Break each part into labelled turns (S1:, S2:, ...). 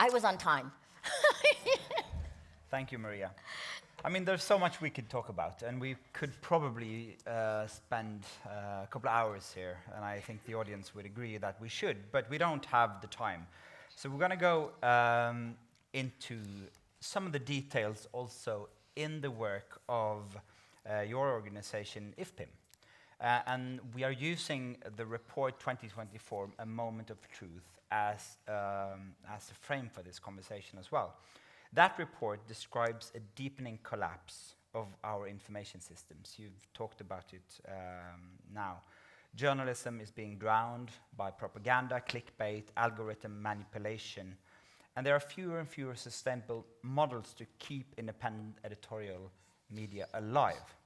S1: I was on time.
S2: Thank you, Maria. I mean, there's so much we could talk about, and we could probably spend a couple of hours here, and I think the audience would agree that we should, but we don't have the time. So we're going to go into some of the details also in the work of your organization, IFPIM. And we are using the report 2024, A Moment of Truth, as a frame for this conversation as well. That report describes a deepening collapse of our information systems. You've talked about it now. Journalism is being drowned by propaganda, clickbait, algorithm manipulation, and there are fewer and fewer sustainable models to keep independent editorial media alive.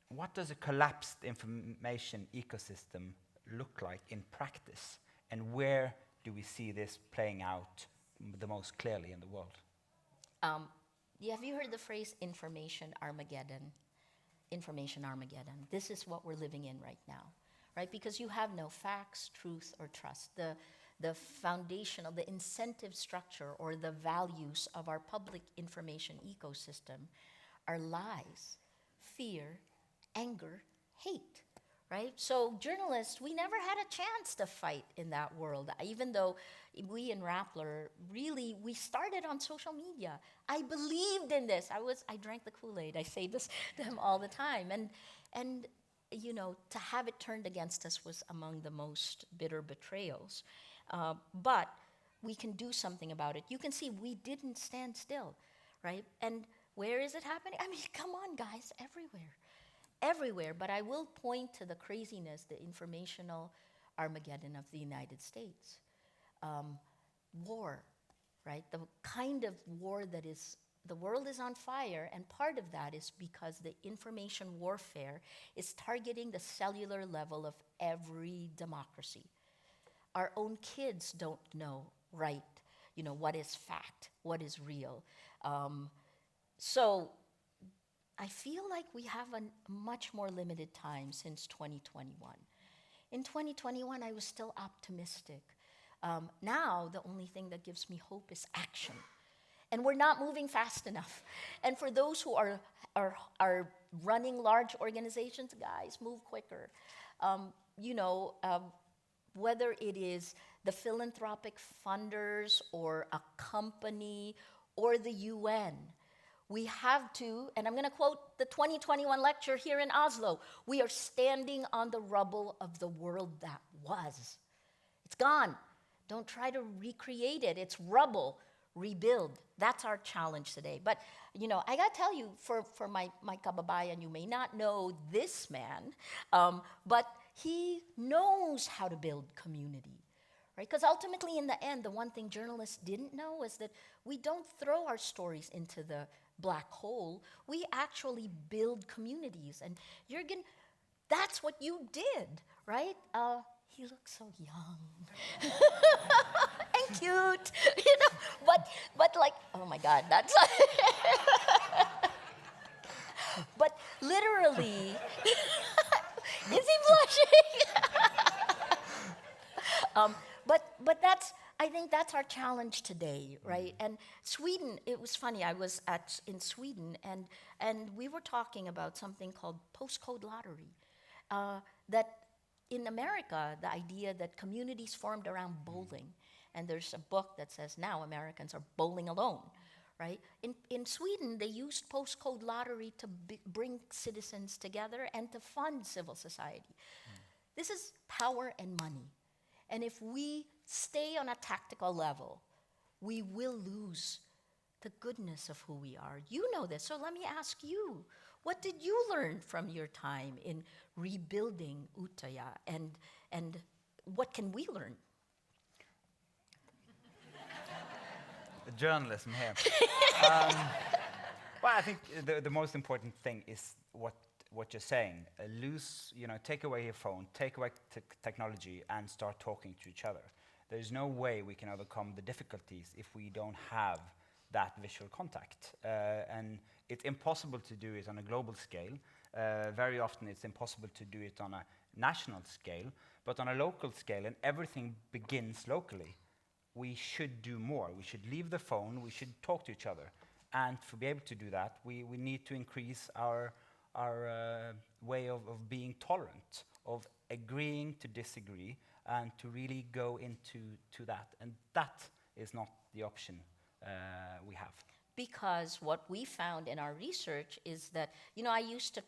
S2: What does a collapsed information ecosystem look like in practice, and where do we see this playing out the most clearly in the world?
S1: Have you heard the phrase information Armageddon? Information Armageddon. This is what we're living in right now, right? Because you have no facts, truth, or trust. The foundational, the incentive structure or the values of our public information ecosystem are lies, fear, anger, hate, right? So journalists, we never had a chance to fight in that world, even though we in Rappler, really, we started on social media. I believed in this. I drank the Kool-Aid. I say this to him all the time. And you know, to have it turned against us was among the most bitter betrayals. But we can do something about it. You can see we didn't stand still, right? And where is it happening? I mean, come on, guys, everywhere. But I will point to the craziness, the informational Armageddon of the United States. War, right? The kind of war that is, the world is on fire, and part of that is because the information warfare is targeting the cellular level of every democracy. Our own kids don't know, right, you know, what is fact, what is real. So I feel like we have a much more limited time since 2021. In 2021, I was still optimistic. Now, the only thing that gives me hope is action. And we're not moving fast enough. And for those who are running large organizations, guys, move quicker. Whether it is the philanthropic funders or a company or the UN, we have to, and I'm going to quote the 2021 lecture here in Oslo, we are standing on the rubble of the world that was. It's gone. Don't try to recreate it. It's rubble. Rebuild. That's our challenge today. But, you know, I got to tell you, for my kababayan, you may not know this man, but he knows how to build community, right? Because ultimately, in the end, the one thing journalists didn't know is that we don't throw our stories into the black hole. We actually build communities. And Jørgen, that's what you did, right? He looks so young and cute, you know. But like, oh my God, that's. But literally, is he blushing? But that's. I think that's our challenge today, right? And Sweden, it was funny. I was in Sweden, and we were talking about something called postcode lottery. That in America, the idea that communities formed around bowling, and there's a book that says now Americans are bowling alone, right? In Sweden, they used postcode lottery to bring citizens together and to fund civil society. This is power and money. And if we stay on a tactical level, we will lose the goodness of who we are. You know this, so let me ask you, what did you learn from your time in rebuilding Utöya, and what can we learn?
S2: Journalism here. Well, I think the most important thing is what you're saying. Take away your phone, take away technology, and start talking to each other. There's no way we can overcome the difficulties if we don't have that visual contact. And it's impossible to do it on a global scale. Very often it's impossible to do it on a national scale, but on a local scale, and everything begins locally. we should do more. We should leave the phone, we should talk to each other. And to be able to do that, we need to increase our way of being tolerant, of agreeing to disagree, and to really go into that. And that is not the option we have.
S1: Because what we found in our research is that, I used to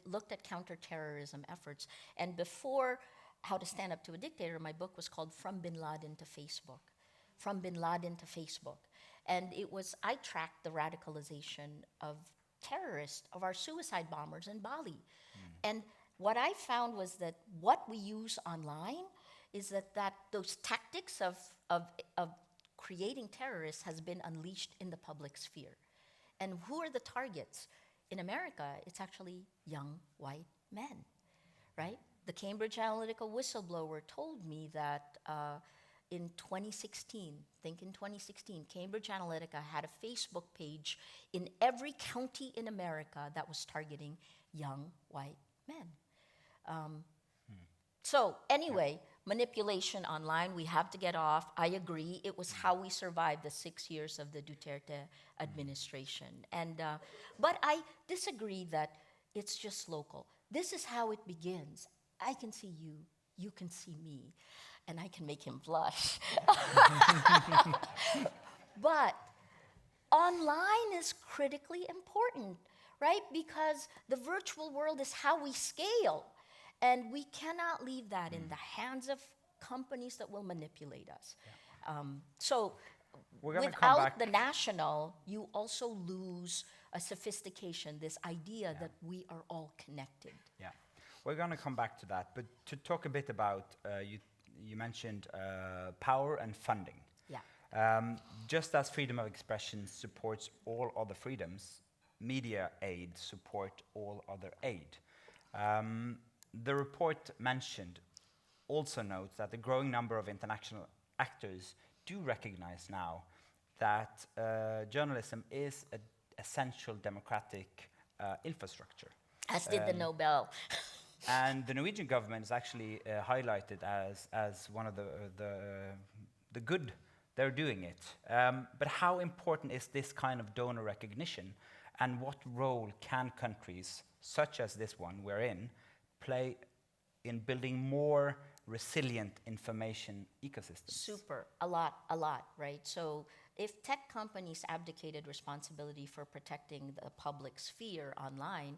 S1: looked at counterterrorism efforts, and before How to Stand Up to a Dictator, my book was called From Bin Laden to Facebook. From Bin Laden to Facebook. And I tracked the radicalization of terrorists, of our suicide bombers in Bali. And what I found was that what we use online is that those tactics of creating terrorists has been unleashed in the public sphere. And who are the targets? In America, it's actually young white men, right? The Cambridge Analytica whistleblower told me that in 2016, Cambridge Analytica had a Facebook page in every county in America that was targeting young white men. So anyway, manipulation online, we have to get off. I agree. It was how we survived the 6 years of the Duterte administration. But I disagree that it's just local. This is how it begins. I can see you, you can see me, and I can make him blush. But online is critically important, right? Because the virtual world is how we scale. And we cannot leave that in the hands of companies that will manipulate us. Yeah. So without the national, you also lose a sophistication, this idea that we are all connected.
S2: Yeah, we're going to come back to that. But to talk a bit about, you mentioned power and funding. Yeah. Just as freedom of expression supports all other freedoms, media aid support all other aid. The report mentioned also notes that the growing number of international actors do recognize now that journalism is an essential democratic infrastructure.
S1: As did the Nobel.
S2: And the Norwegian government is actually highlighted as one of the good, they're doing it. But how important is this kind of donor recognition? And what role can countries, such as this one we're in, play in building more resilient information ecosystems?
S1: Super, a lot, right? So if tech companies abdicated responsibility for protecting the public sphere online,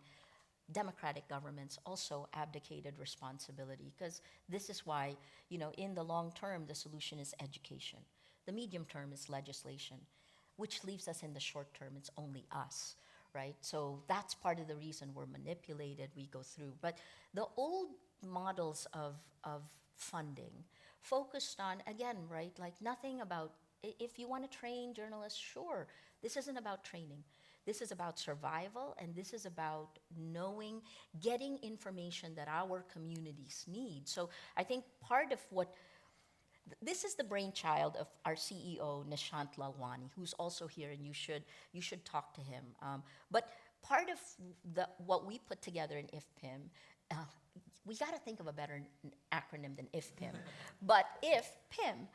S1: democratic governments also abdicated responsibility, because this is why, in the long term, the solution is education. The medium term is legislation, which leaves us in the short term, it's only us. Right? So that's part of the reason we're manipulated, we go through. But the old models of funding focused on, again, right, like nothing about, if you want to train journalists, sure. This isn't about training. This is about survival, and this is about knowing, getting information that our communities need. So I think part of this is the brainchild of our CEO, Nishant Lalwani, who's also here, and you should talk to him. But part of what we put together in IFPIM, we got to think of a better acronym than IFPIM. But IFPIM,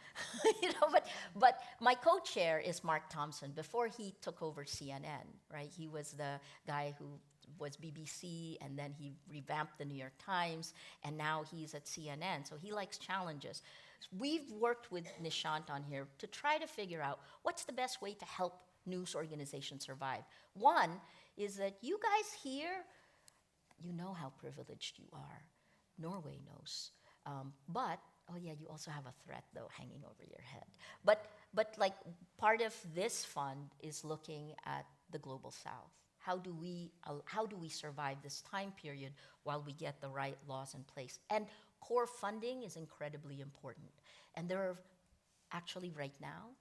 S1: but my co-chair is Mark Thompson. Before he took over CNN, right? He was the guy who was BBC, and then he revamped the New York Times, and now he's at CNN. So he likes challenges. We've worked with Nishant on here to try to figure out what's the best way to help news organizations survive. One is that you guys here, you know how privileged you are. Norway knows. But, oh yeah, you also have a threat, though, hanging over your head. But like, part of this fund is looking at the global south. How do we survive this time period while we get the right laws in place? And core funding is incredibly important. And there are actually right now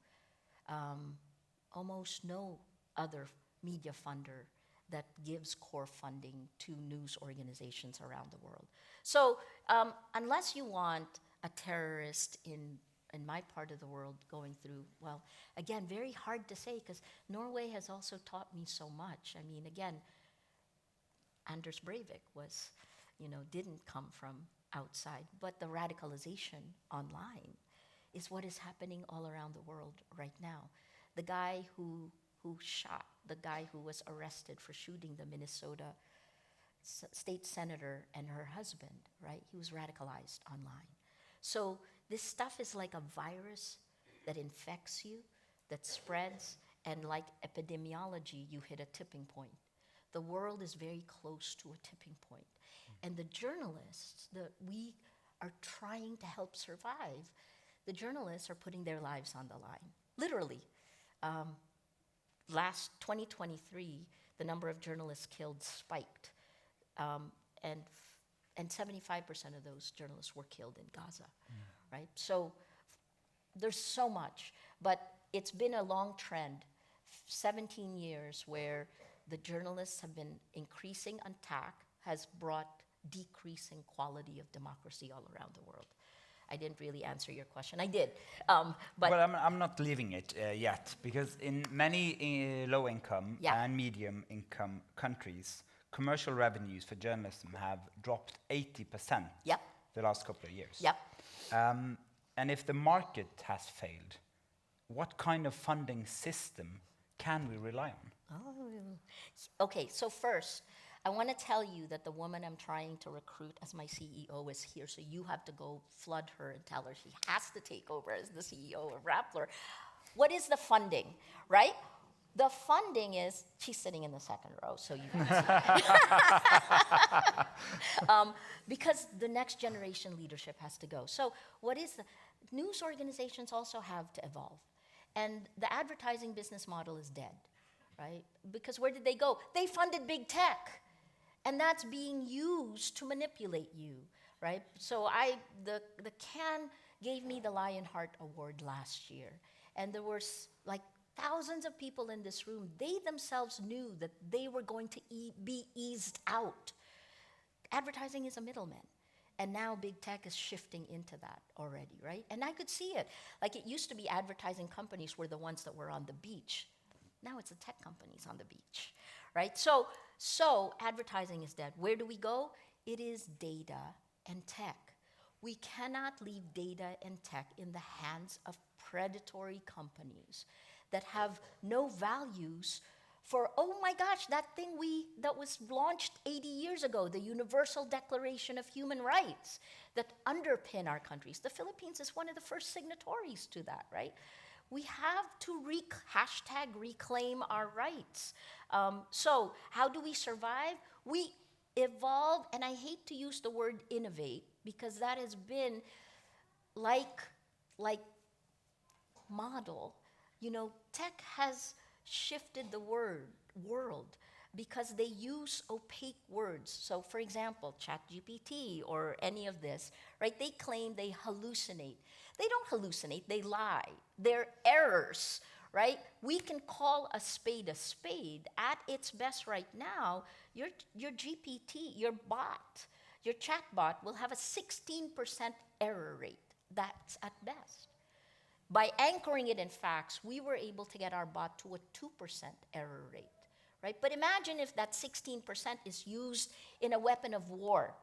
S1: almost no other media funder that gives core funding to news organizations around the world. So unless you want a terrorist in my part of the world going through, well, again, very hard to say, because Norway has also taught me so much. I mean, again, Anders Breivik didn't come from outside, but the radicalization online is what is happening all around the world right now. The guy who shot, the guy who was arrested for shooting the Minnesota state senator and her husband, right? He was radicalized online. So this stuff is like a virus that infects you, that spreads, and like epidemiology, you hit a tipping point. The world is very close to a tipping point. And the journalists that we are trying to help survive, the journalists are putting their lives on the line, literally. Last 2023, the number of journalists killed spiked, and 75% of those journalists were killed in Gaza, right? So there's so much, but it's been a long trend, 17 years, where the journalists have been increasing attack, has brought decreasing quality of democracy all around the world. I didn't really answer your question. I did, but
S2: well, I'm not leaving it yet, because in many low-income and medium-income countries, commercial revenues for journalism have dropped 80% the last couple of years. And if the market has failed, what kind of funding system can we rely on?
S1: Okay, so first, I want to tell you that the woman I'm trying to recruit as my CEO is here, so you have to go flood her and tell her she has to take over as the CEO of Rappler. What is the funding, right? The funding is, she's sitting in the second row, so you can see. Because the next generation leadership has to go. So what is the, news organizations also have to evolve. And the advertising business model is dead, right? Because where did they go? They funded big tech. And that's being used to manipulate you, right? So the Cannes gave me the Lionheart Award last year. And there were like thousands of people in this room. They themselves knew that they were going to be eased out. Advertising is a middleman. And now big tech is shifting into that already, right? And I could see it. Like it used to be advertising companies were the ones that were on the beach. Now it's the tech companies on the beach, right? So advertising is dead. Where do we go? It is data and tech. We cannot leave data and tech in the hands of predatory companies that have no values for, oh my gosh, that thing that was launched 80 years ago, the Universal Declaration of Human Rights that underpin our countries. The Philippines is one of the first signatories to that, right? We have to #reclaim our rights. So how do we survive? We evolve, and I hate to use the word innovate because that has been like model. You know, tech has shifted the world because they use opaque words. So for example, ChatGPT or any of this, right? They claim they hallucinate. They don't hallucinate, they lie. They're errors, right? We can call a spade at its best right now. Your GPT, your bot, your chat bot will have a 16% error rate. That's at best. By anchoring it in facts, we were able to get our bot to a 2% error rate, right? But imagine if that 16% is used in a weapon of war,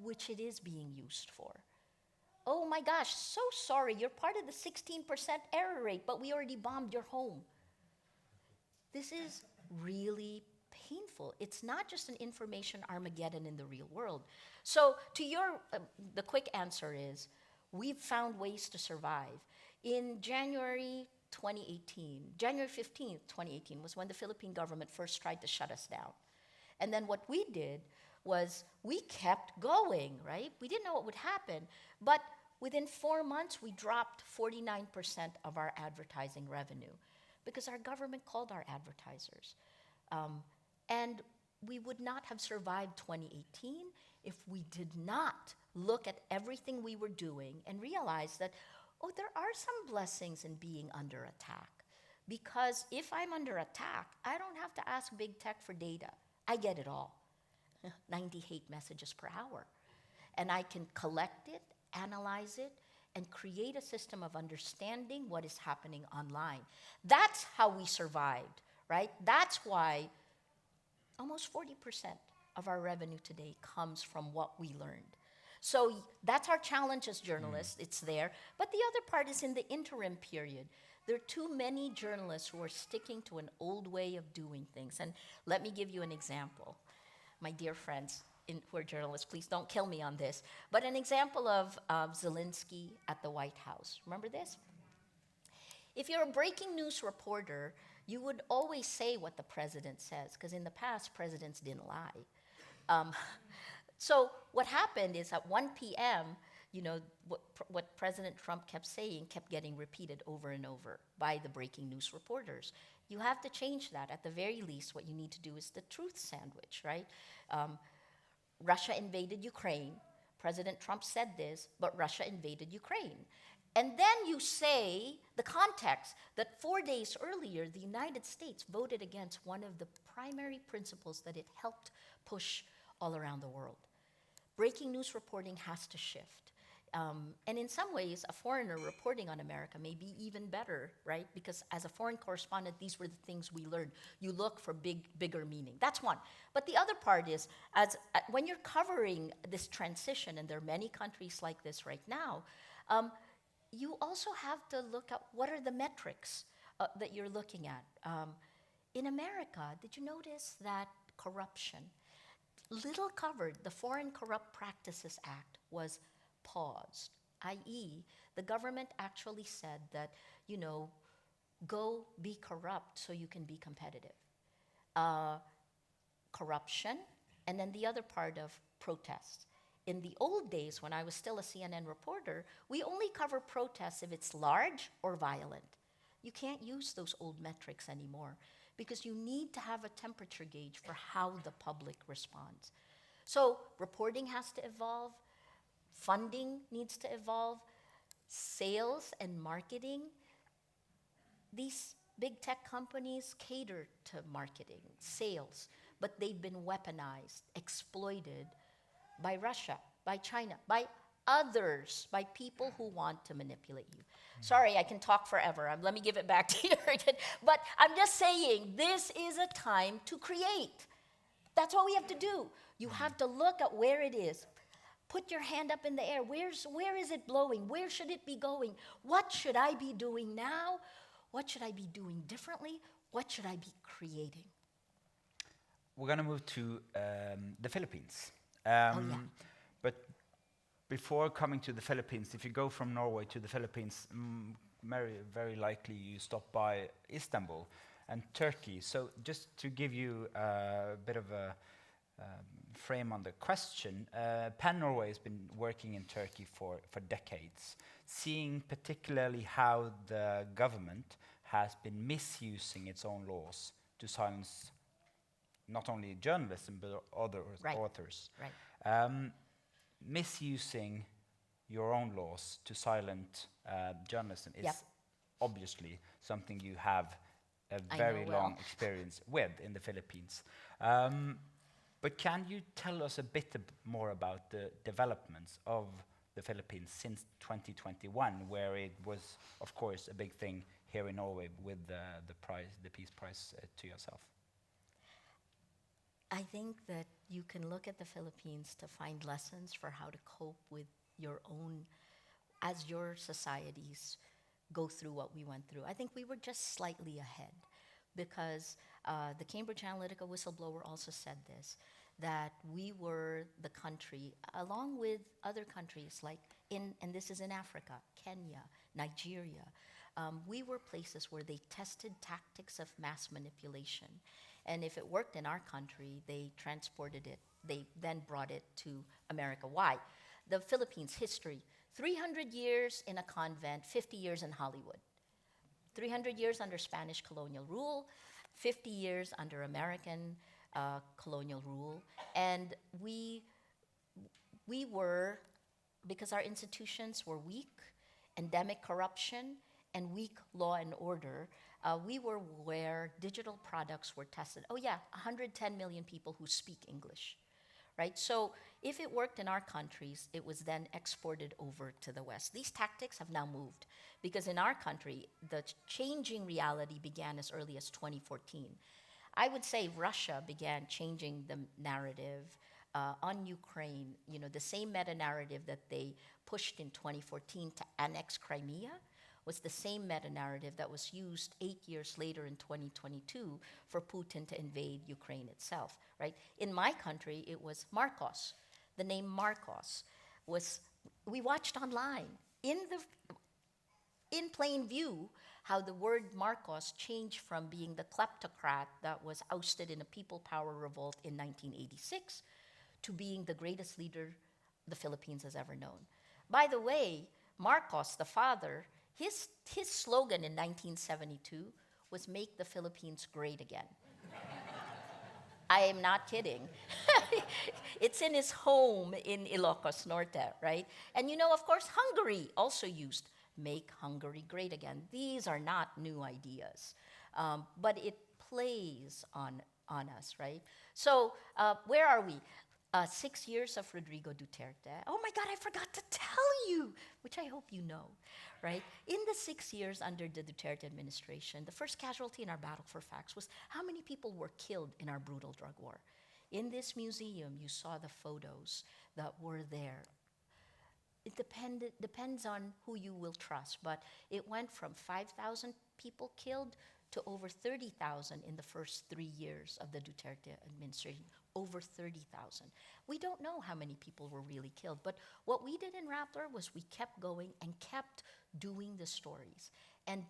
S1: which it is being used for. Oh my gosh, so sorry, you're part of the 16% error rate, but we already bombed your home. This is really painful. It's not just an information Armageddon in the real world. So to the quick answer is, we've found ways to survive. In January 2018, January 15th, 2018 was when the Philippine government first tried to shut us down. And then what we did was we kept going, right? We didn't know what would happen, but within 4 months, we dropped 49% of our advertising revenue because our government called our advertisers. And we would not have survived 2018 if we did not look at everything we were doing and realize that, oh, there are some blessings in being under attack. Because if I'm under attack, I don't have to ask big tech for data. I get it all. 90 hate messages per hour. And I can collect it, analyze it, and create a system of understanding what is happening online. That's how we survived, right? That's why almost 40% of our revenue today comes from what we learned. So that's our challenge as journalists. It's there. But the other part is in the interim period. There are too many journalists who are sticking to an old way of doing things. And let me give you an example. My dear friends who are journalists, please don't kill me on this. But an example of Zelensky at the White House. Remember this? If you're a breaking news reporter, you would always say what the president says, because in the past, presidents didn't lie. So what happened is at 1 p.m., what President Trump kept saying kept getting repeated over and over by the breaking news reporters. You have to change that. At the very least, what you need to do is the truth sandwich, right? Russia invaded Ukraine. President Trump said this, but Russia invaded Ukraine. And then you say the context that 4 days earlier, the United States voted against one of the primary principles that it helped push all around the world. Breaking news reporting has to shift. And in some ways, a foreigner reporting on America may be even better, right? Because as a foreign correspondent, these were the things we learned. You look for bigger meaning. That's one. But the other part is, when you're covering this transition, and there are many countries like this right now, you also have to look at what are the metrics that you're looking at. In America, did you notice that corruption, little covered, the Foreign Corrupt Practices Act was paused, i.e., the government actually said that, go be corrupt so you can be competitive. Corruption, and then the other part of protests. In the old days, when I was still a CNN reporter, we only cover protests if it's large or violent. You can't use those old metrics anymore because you need to have a temperature gauge for how the public responds. So reporting has to evolve. Funding needs to evolve. Sales and marketing. These big tech companies cater to marketing, sales, but they've been weaponized, exploited by Russia, by China, by others, by people who want to manipulate you. Sorry, I can talk forever. Let me give it back to Jørgen. But I'm just saying, this is a time to create. That's what we have to do. You have to look at where it is. Put your hand up in the air. Where is it blowing? Where should it be going? What should I be doing now? What should I be doing differently? What should I be creating?
S2: We're going to move to the Philippines. But before coming to the Philippines, if you go from Norway to the Philippines, very likely you stop by Istanbul and Turkey. So just to give you a bit of a frame on the question, PEN Norway has been working in Turkey for decades, seeing particularly how the government has been misusing its own laws to silence not only journalism but other authors.
S1: Right.
S2: Misusing your own laws to silence journalism is obviously something you have a very long experience with in the Philippines. But can you tell us a bit more about the developments of the Philippines since 2021, where it was, of course, a big thing here in Norway with the Peace Prize to yourself?
S1: I think that you can look at the Philippines to find lessons for how to cope with your own, as your societies go through what we went through. I think we were just slightly ahead because the Cambridge Analytica whistleblower also said this, that we were the country, along with other countries like and this is in Africa, Kenya, Nigeria, we were places where they tested tactics of mass manipulation. And if it worked in our country, they transported it. They then brought it to America. Why? The Philippines history, 300 years in a convent, 50 years in Hollywood. 300 years under Spanish colonial rule, 50 years under American colonial rule. And we were, because our institutions were weak, endemic corruption, and weak law and order, we were where digital products were tested. 110 million people who speak English, right? So if it worked in our countries, it was then exported over to the West. These tactics have now moved because in our country, the changing reality began as early as 2014. I would say Russia began changing the narrative on Ukraine, the same meta-narrative that they pushed in 2014 to annex Crimea was the same meta-narrative that was used 8 years later in 2022 for Putin to invade Ukraine itself, right? In my country, it was Marcos. The name Marcos was, we watched online in plain view how the word Marcos changed from being the kleptocrat that was ousted in a people power revolt in 1986 to being the greatest leader the Philippines has ever known. By the way, Marcos, the father, his slogan in 1972 was "Make the Philippines Great Again." I am not kidding. It's in his home in Ilocos Norte, right? And of course, Hungary also used "Make Hungary Great Again." These are not new ideas, but it plays on us, right? So where are we? 6 years of Rodrigo Duterte. Oh my God, I forgot to tell you, which I hope you know, right? In the 6 years under the Duterte administration, the first casualty in our battle for facts was how many people were killed in our brutal drug war. In this museum, you saw the photos that were there. It depends on who you will trust, but it went from 5,000 people killed to over 30,000 in the first 3 years of the Duterte administration. Over 30,000. We don't know how many people were really killed, but what we did in Rappler was we kept going and kept doing the stories. And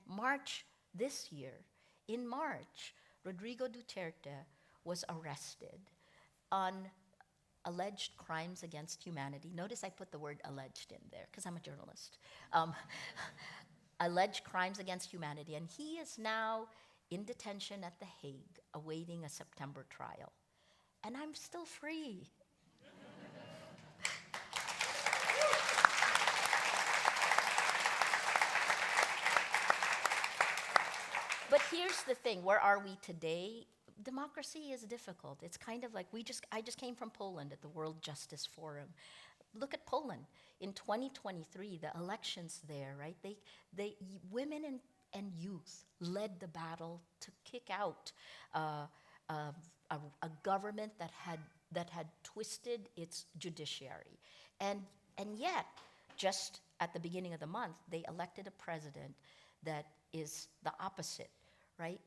S1: in March, Rodrigo Duterte was arrested on alleged crimes against humanity. Notice I put the word alleged in there because I'm a journalist. Alleged crimes against humanity, and he is now in detention at The Hague awaiting a September trial. And I'm still free. But here's the thing, where are we today? Democracy is difficult. It's kind of like I just came from Poland at the World Justice Forum. Look at Poland. In 2023, the elections there, right? Women and youth led the battle to kick out a government that had twisted its judiciary. And yet, just at the beginning of the month, they elected a president that is the opposite, right?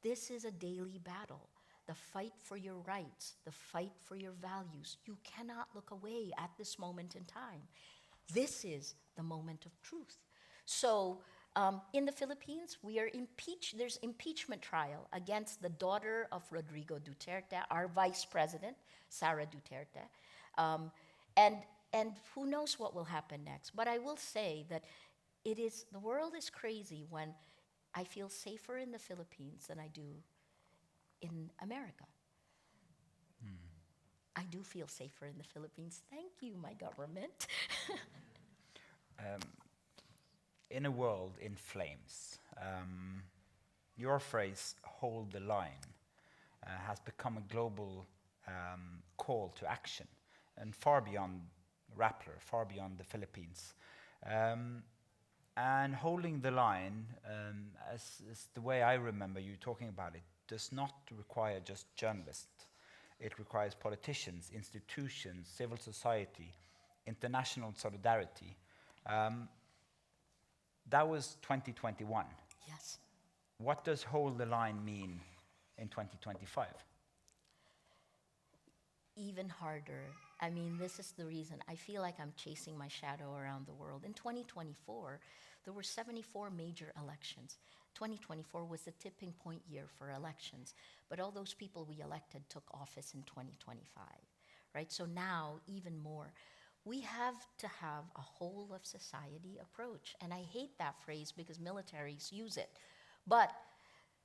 S1: This is a daily battle. The fight for your rights, the fight for your values. You cannot look away at this moment in time. This is the moment of truth. So in the Philippines, there's impeachment trial against the daughter of Rodrigo Duterte, our vice president, Sara Duterte. And who knows what will happen next. But I will say that the world is crazy when I feel safer in the Philippines than I do in America. I do feel safer in the Philippines. Thank you, my government.
S2: In a world in flames, your phrase, "hold the line," has become a global call to action, and far beyond Rappler, far beyond the Philippines. And holding the line, as the way I remember you talking about it, does not require just journalists. It requires politicians, institutions, civil society, international solidarity. That was 2021.
S1: Yes.
S2: What does hold the line mean in 2025?
S1: Even harder. I mean, this is the reason. I feel like I'm chasing my shadow around the world. In 2024, there were 74 major elections. 2024 was the tipping point year for elections. But all those people we elected took office in 2025, right? So now, even more. We have to have a whole of society approach. And I hate that phrase because militaries use it. But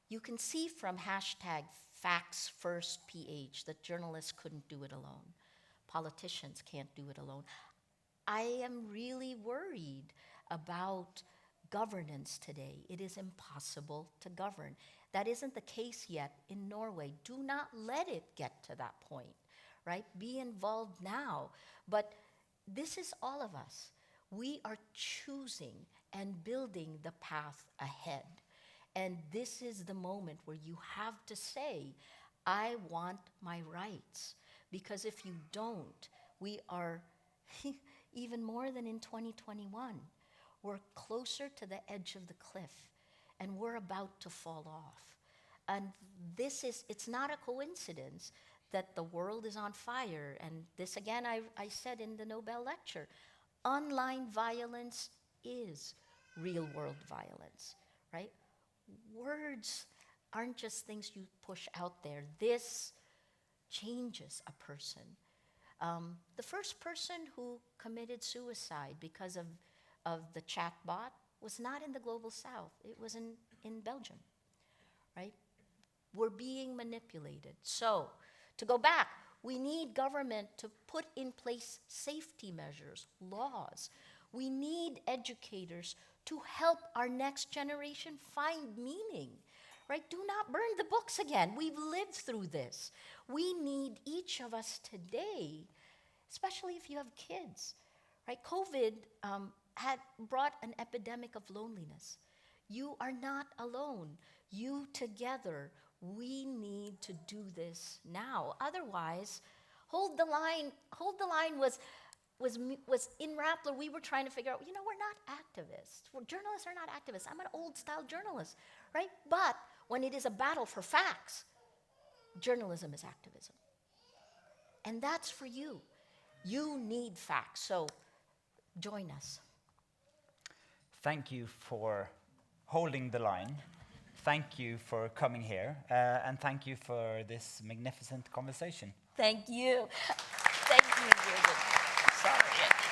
S1: you can see from #FactsFirstPH that journalists couldn't do it alone. Politicians can't do it alone. I am really worried about governance today. It is impossible to govern. That isn't the case yet in Norway. Do not let it get to that point, right? Be involved now. But this is all of us. We are choosing and building the path ahead. And this is the moment where you have to say, I want my rights. Because if you don't, we are, even more than in 2021, we're closer to the edge of the cliff, and we're about to fall off. And it's not a coincidence that the world is on fire. And this, again, I said in the Nobel lecture, online violence is real-world violence, right? Words aren't just things you push out there. This changes a person. The first person who committed suicide because of the chatbot was not in the global south. It was in Belgium, right? We're being manipulated. So, to go back, we need government to put in place safety measures, laws. We need educators to help our next generation find meaning, right? Do not burn the books again. We've lived through this. We need each of us today, especially if you have kids, right? COVID had brought an epidemic of loneliness. You are not alone. You together, we need to do this now. Otherwise, hold the line was in Rappler. We were trying to figure out, we're not activists. Journalists are not activists. I'm an old-style journalist, right? But when it is a battle for facts, journalism is activism. And that's for you. You need facts, so join us.
S2: Thank you for holding the line. Thank you for coming here, and thank you for this magnificent conversation.
S1: Thank you. Thank you, Jørgen. Sorry.